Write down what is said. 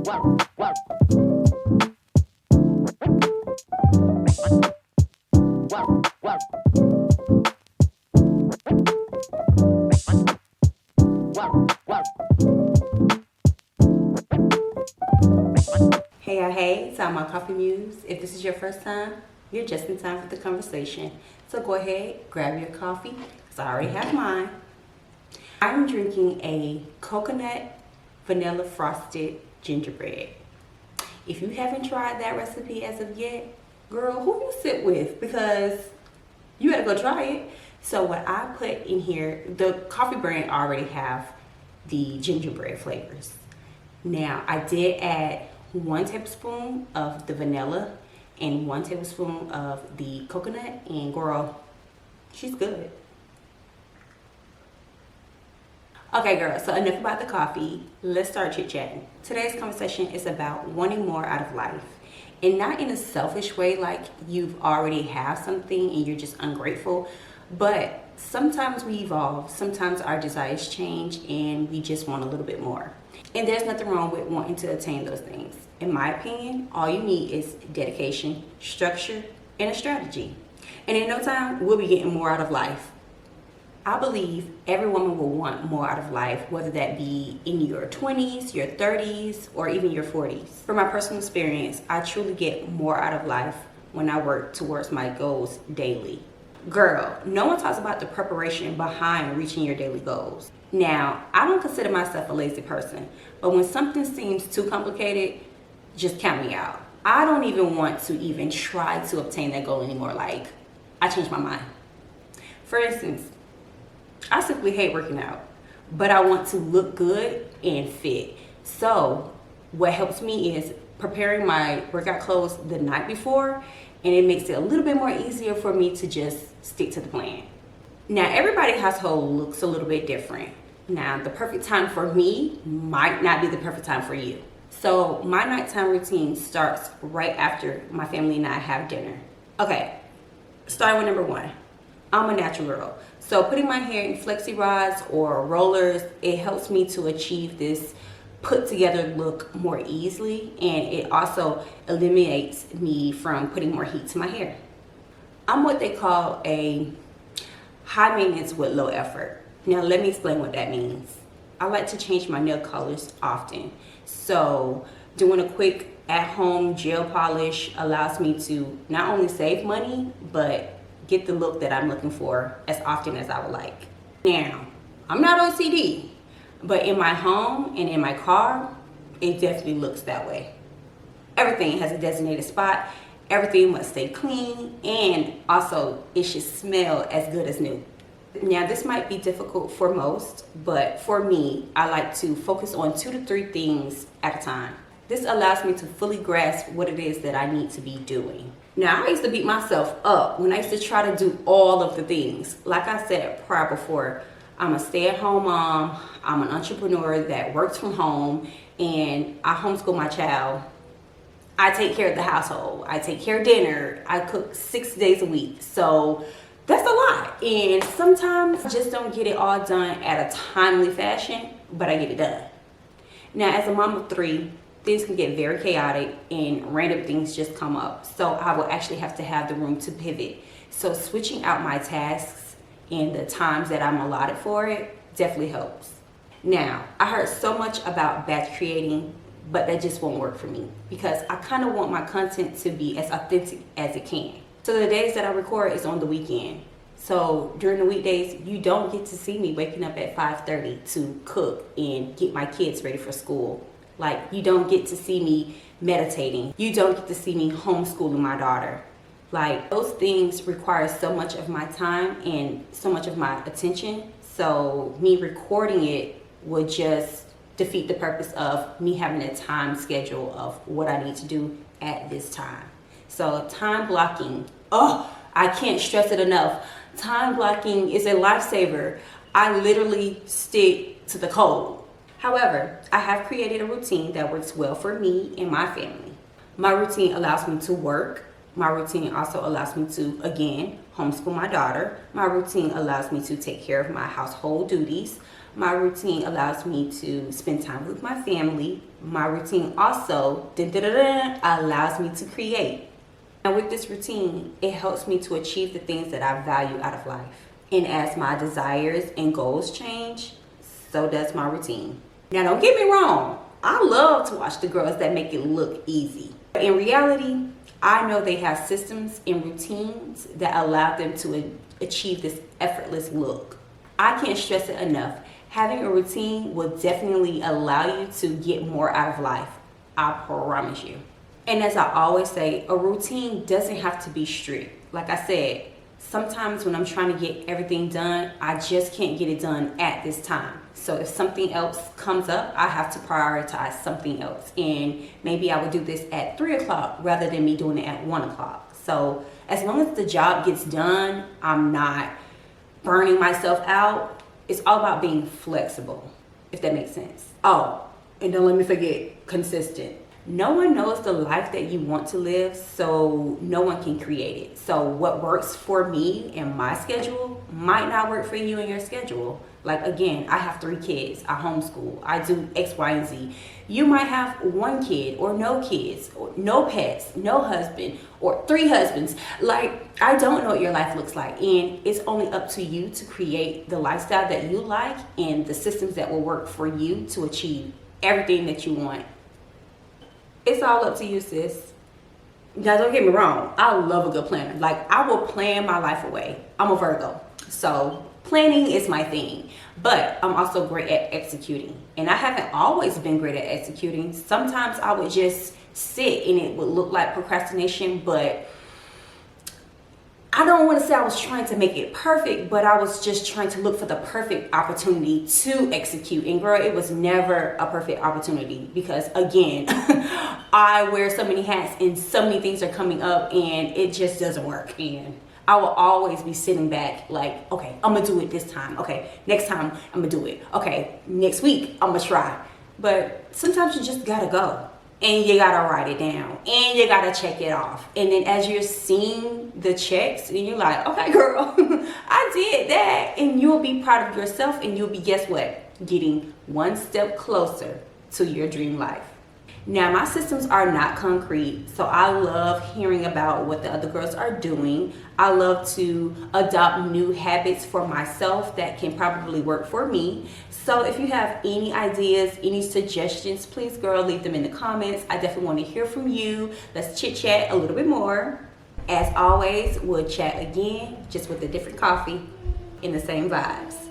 Hey, hey, it's my Coffee Muse. If this is your first time, you're just in time for the conversation. So go ahead, grab your coffee, because I already have mine. I'm drinking a coconut vanilla frosted gingerbread. If you haven't tried that recipe as of yet, girl, who you sit with? Because you gotta go try it. So what I put in here, the coffee brand already have the gingerbread flavors. Now I did add 1 tablespoon of the vanilla and 1 tablespoon of the coconut, and girl, she's good. Okay girl, so enough about the coffee. Let's start chit-chatting. Today's conversation is about wanting more out of life. And not in a selfish way like you've already have something and you're just ungrateful, but sometimes we evolve, sometimes our desires change and we just want a little bit more. And there's nothing wrong with wanting to attain those things. In my opinion, all you need is dedication, structure, and a strategy. And in no time, we'll be getting more out of life. I believe every woman will want more out of life, whether that be in your 20s, your 30s, or even your 40s. From my personal experience, I truly get more out of life when I work towards my goals daily. Girl, no one talks about the preparation behind reaching your daily goals. Now, I don't consider myself a lazy person, but when something seems too complicated, just count me out. I don't even want to even try to obtain that goal anymore. Like, I changed my mind. For instance, I simply hate working out, but I want to look good and fit. So what helps me is preparing my workout clothes the night before, and it makes it a little bit more easier for me to just stick to the plan. Now, everybody's household looks a little bit different. Now, the perfect time for me might not be the perfect time for you. So my nighttime routine starts right after my family and I have dinner. Okay, starting with number 1. I'm a natural girl. So putting my hair in flexi rods or rollers, it helps me to achieve this put together look more easily, and it also eliminates me from putting more heat to my hair. I'm what they call a high maintenance with low effort. Now let me explain what that means. I like to change my nail colors often. So doing a quick at-home gel polish allows me to not only save money, but get the look that I'm looking for as often as I would like. Now, I'm not OCD, but in my home and in my car, it definitely looks that way. Everything has a designated spot, everything must stay clean, and also it should smell as good as new. Now, this might be difficult for most, but for me, I like to focus on 2 to 3 things at a time. This allows me to fully grasp what it is that I need to be doing. Now, I used to beat myself up when I used to try to do all of the things. Like I said prior before, I'm a stay-at-home mom, I'm an entrepreneur that works from home, and I homeschool my child. I take care of the household, I take care of dinner, I cook 6 days a week. So that's a lot, and sometimes I just don't get it all done at a timely fashion, but I get it done. Now, as a mom of 3, things can get very chaotic and random things just come up. So I will actually have to have the room to pivot. So switching out my tasks and the times that I'm allotted for it definitely helps. Now, I heard so much about batch creating, but that just won't work for me because I kind of want my content to be as authentic as it can. So the days that I record is on the weekend. So during the weekdays, you don't get to see me waking up at 5:30 to cook and get my kids ready for school. Like, you don't get to see me meditating. You don't get to see me homeschooling my daughter. Like, those things require so much of my time and so much of my attention. So me recording it would just defeat the purpose of me having a time schedule of what I need to do at this time. So time blocking, I can't stress it enough. Time blocking is a lifesaver. I literally stick to the code. However, I have created a routine that works well for me and my family. My routine allows me to work. My routine also allows me to, again, homeschool my daughter. My routine allows me to take care of my household duties. My routine allows me to spend time with my family. My routine also allows me to create. And with this routine, it helps me to achieve the things that I value out of life. And as my desires and goals change, so does my routine. Now, don't get me wrong. I love to watch the girls that make it look easy. But in reality, I know they have systems and routines that allow them to achieve this effortless look. I can't stress it enough. Having a routine will definitely allow you to get more out of life. I promise you. And as I always say, a routine doesn't have to be strict. Like I said, sometimes when I'm trying to get everything done, I just can't get it done at this time. So if something else comes up, I have to prioritize something else. And maybe I would do this at 3 o'clock rather than me doing it at 1 o'clock. So as long as the job gets done, I'm not burning myself out. It's all about being flexible, if that makes sense. Oh, and don't let me forget, consistent. No one knows the life that you want to live, so no one can create it. So what works for me and my schedule might not work for you and your schedule. Like, again, I have 3 kids. I homeschool. I do X, Y, and Z. You might have 1 kid or no kids, or no pets, no husband, or 3 husbands. Like, I don't know what your life looks like. And it's only up to you to create the lifestyle that you like and the systems that will work for you to achieve everything that you want. It's all up to you, sis. Now, don't get me wrong. I love a good planner. Like, I will plan my life away. I'm a Virgo. So planning is my thing. But I'm also great at executing. And I haven't always been great at executing. Sometimes I would just sit and it would look like procrastination. But I don't want to say I was trying to make it perfect, but I was just trying to look for the perfect opportunity to execute. And girl, it was never a perfect opportunity because, again, I wear so many hats and so many things are coming up and it just doesn't work. And I will always be sitting back like, okay, I'm going to do it this time. Okay, next time I'm going to do it. Okay, next week I'm going to try. But sometimes you just got to go. And you gotta write it down and you gotta check it off. And then as you're seeing the checks and you're like, okay girl, I did that. And you'll be proud of yourself and you'll be, guess what? Getting one step closer to your dream life. Now, my systems are not concrete, so I love hearing about what the other girls are doing. I love to adopt new habits for myself that can probably work for me. So if you have any ideas, any suggestions, please, girl, leave them in the comments. I definitely want to hear from you. Let's chit chat a little bit more. As always, we'll chat again, just with a different coffee and the same vibes.